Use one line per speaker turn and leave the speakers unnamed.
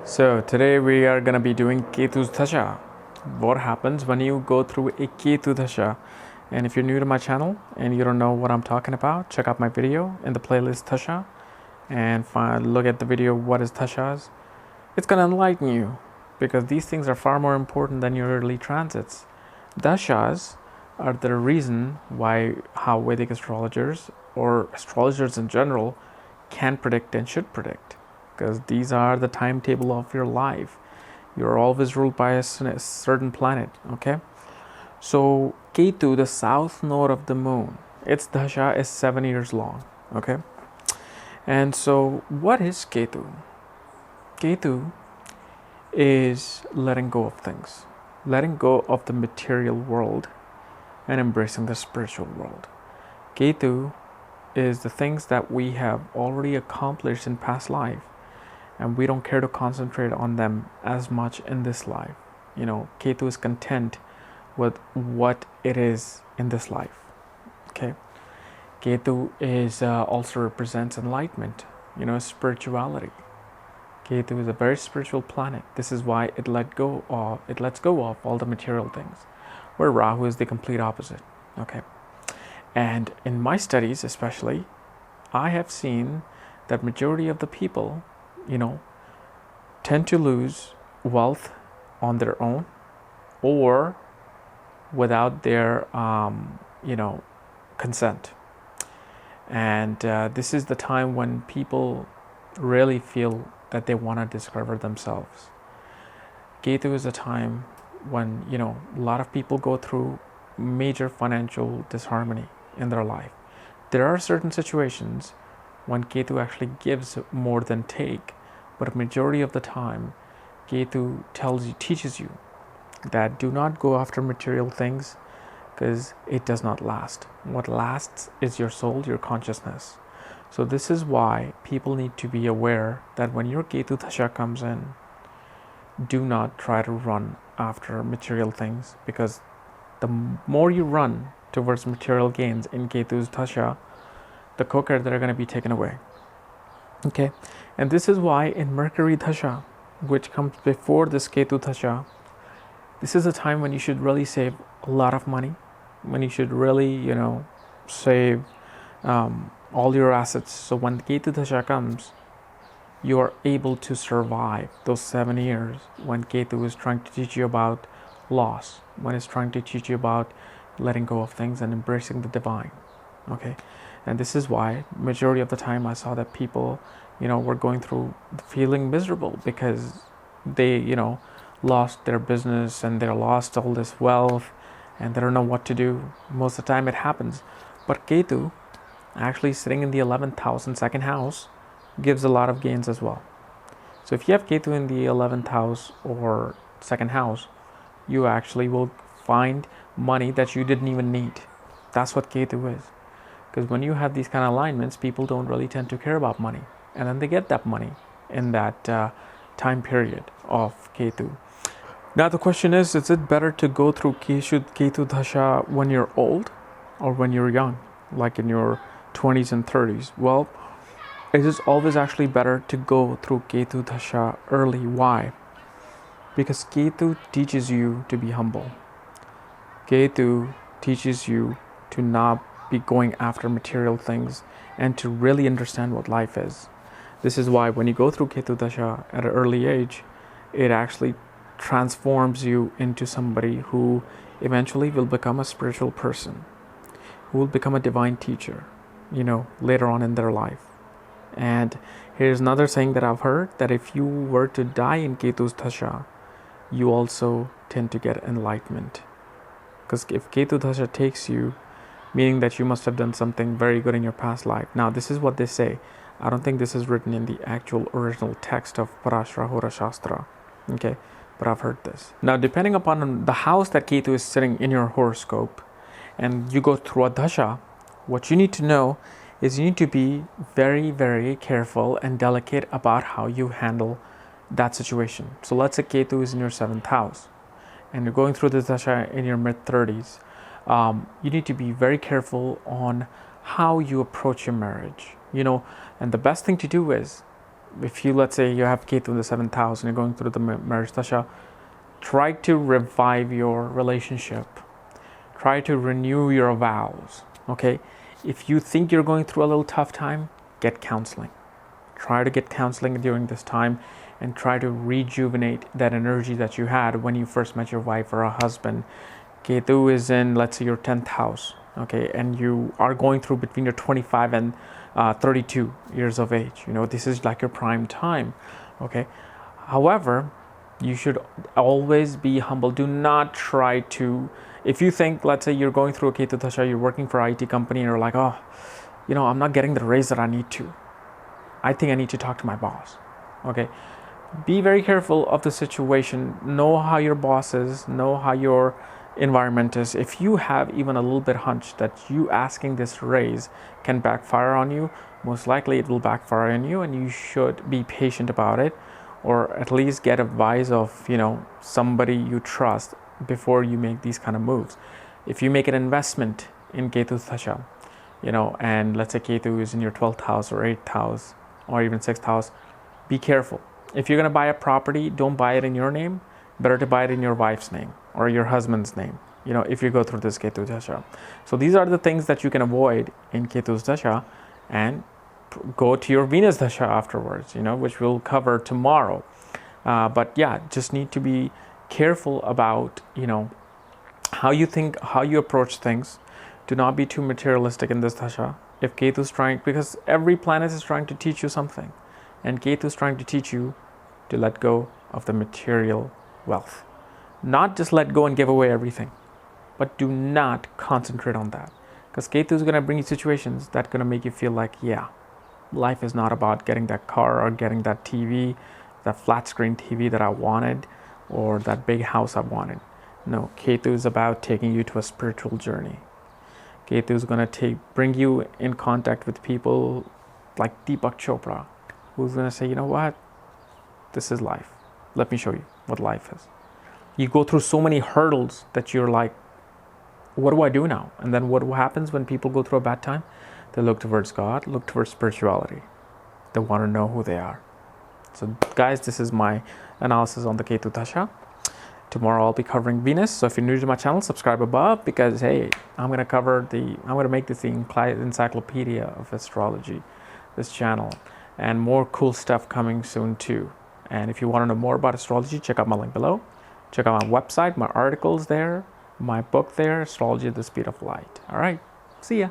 So today we are going to be doing Ketu's Dasha. What happens when you go through a Ketu Dasha? And if you're new to my channel and you don't know what I'm talking about, check out my video in the playlist Dasha and look at the video what is Dashas. It's going to enlighten you because these things are far more important than your early transits. Dashas are the reason why how Vedic astrologers or astrologers in general can predict and should predict, because these are the timetable of your life. You're always ruled by a certain planet. Okay, so Ketu, the south node of the moon, its dasha is 7 years long. Okay, and so what is Ketu? Ketu is letting go of things, letting go of the material world and embracing the spiritual world. Ketu is the things that we have already accomplished in past life, and we don't care to concentrate on them as much in this life. Ketu is content with what it is in this life. Okay, Ketu is also represents enlightenment, spirituality. Ketu is a very spiritual planet. This is why it lets go of all the material things, where Rahu is the complete opposite. Okay, and in my studies especially, I have seen that majority of the people tend to lose wealth on their own or without their consent. And this is the time when people really feel that they want to discover themselves. Ketu is a time when a lot of people go through major financial disharmony in their life. There are certain situations when Ketu actually gives more than take, but majority of the time Ketu teaches you that do not go after material things, because it does not last. What lasts is your soul, your consciousness. So this is why people need to be aware that when your Ketu Dasha comes in, do not try to run after material things, because the more you run towards material gains in Ketu's Dasha, the quicker they're going to be taken away. Okay, and this is why in Mercury Dasha, which comes before this Ketu Dasha, this is a time when you should really save a lot of money, when you should really save all your assets. So when the Ketu Dasha comes, you are able to survive those 7 years when Ketu is trying to teach you about loss, when it's trying to teach you about letting go of things and embracing the divine. Okay, and this is why majority of the time I saw that people were going through feeling miserable because they lost their business and they lost all this wealth and they don't know what to do. Most of the time it happens, but Ketu actually sitting in the 11th house and second house gives a lot of gains as well. So if you have Ketu in the 11th house or second house, you actually will find money that you didn't even need. That's what Ketu is. Because when you have these kind of alignments, people don't really tend to care about money, and then they get that money in that time period of Ketu. Now the question is it better to go through Ketu Dasha when you're old or when you're young, like in your 20s and 30s? Well, it is always actually better to go through Ketu Dasha early. Why? Because Ketu teaches you to be humble. Ketu teaches you to not be going after material things and to really understand what life is. This is why when you go through Ketu Dasha at an early age, it actually transforms you into somebody who eventually will become a spiritual person, who will become a divine teacher, later on in their life. And here's another thing that I've heard, that if you were to die in Ketu's Dasha, you also tend to get enlightenment. Because if Ketu Dasha takes you, meaning that you must have done something very good in your past life. Now, this is what they say. I don't think this is written in the actual original text of Parashara Hora Shastra. Okay, but I've heard this. Now, depending upon the house that Ketu is sitting in your horoscope, and you go through a Dasha, what you need to know is you need to be very, very careful and delicate about how you handle that situation. So let's say Ketu is in your 7th house, and you're going through this Dasha in your mid-30s. You need to be very careful on how you approach your marriage, and the best thing to do is if you, let's say you have Ketu in the 7th house and you're going through the marriage dasha, try to revive your relationship. Try to renew your vows. Okay? If you think you're going through a little tough time, get counseling. Try to get counseling during this time and try to rejuvenate that energy that you had when you first met your wife or a husband. Ketu is in, let's say, your 10th house, okay, and you are going through between your 25 and 32 years of age. This is like your prime time, okay. However, you should always be humble. Do not try to, if you think, let's say you're going through a Ketu Dasha, you're working for an IT company and you're like, oh, I'm not getting the raise that I need to. I think I need to talk to my boss, okay. Be very careful of the situation. Know how your boss is, know how your environment is. If you have even a little bit hunch that you asking this raise can backfire on you, most likely it will backfire on you, and you should be patient about it, or at least get advice of somebody you trust before you make these kind of moves. If you make an investment in Ketu Dasha, and let's say Ketu is in your 12th house or 8th house or even 6th house, be careful. If you're going to buy a property, don't buy it in your name. Better to buy it in your wife's name or your husband's name, if you go through this Ketu Dasha. So these are the things that you can avoid in Ketu's Dasha, and go to your Venus Dasha afterwards, which we'll cover tomorrow. But yeah, just need to be careful about, how you think, how you approach things. Do not be too materialistic in this Dasha. If Ketu's trying, because every planet is trying to teach you something, and Ketu is trying to teach you to let go of the material wealth. Not just let go and give away everything, but do not concentrate on that. Because Ketu is going to bring you situations that are going to make you feel like, yeah, life is not about getting that car or getting that TV, that flat screen TV that I wanted, or that big house I wanted. No, Ketu is about taking you to a spiritual journey. Ketu is going to bring you in contact with people like Deepak Chopra, who's going to say, you know what? This is life. Let me show you what life is. You go through so many hurdles that you're like, what do I do now? And then what happens when people go through a bad time? They look towards God, look towards spirituality. They want to know who they are. So guys, this is my analysis on the Ketu Dasha. Tomorrow I'll be covering Venus. So if you're new to my channel, subscribe above, because hey, I'm going to make this the encyclopedia of astrology, this channel, and more cool stuff coming soon too. And if you want to know more about astrology, check out my link below. Check out my website, my articles there, my book there, Astrology at the Speed of Light. All right, see ya.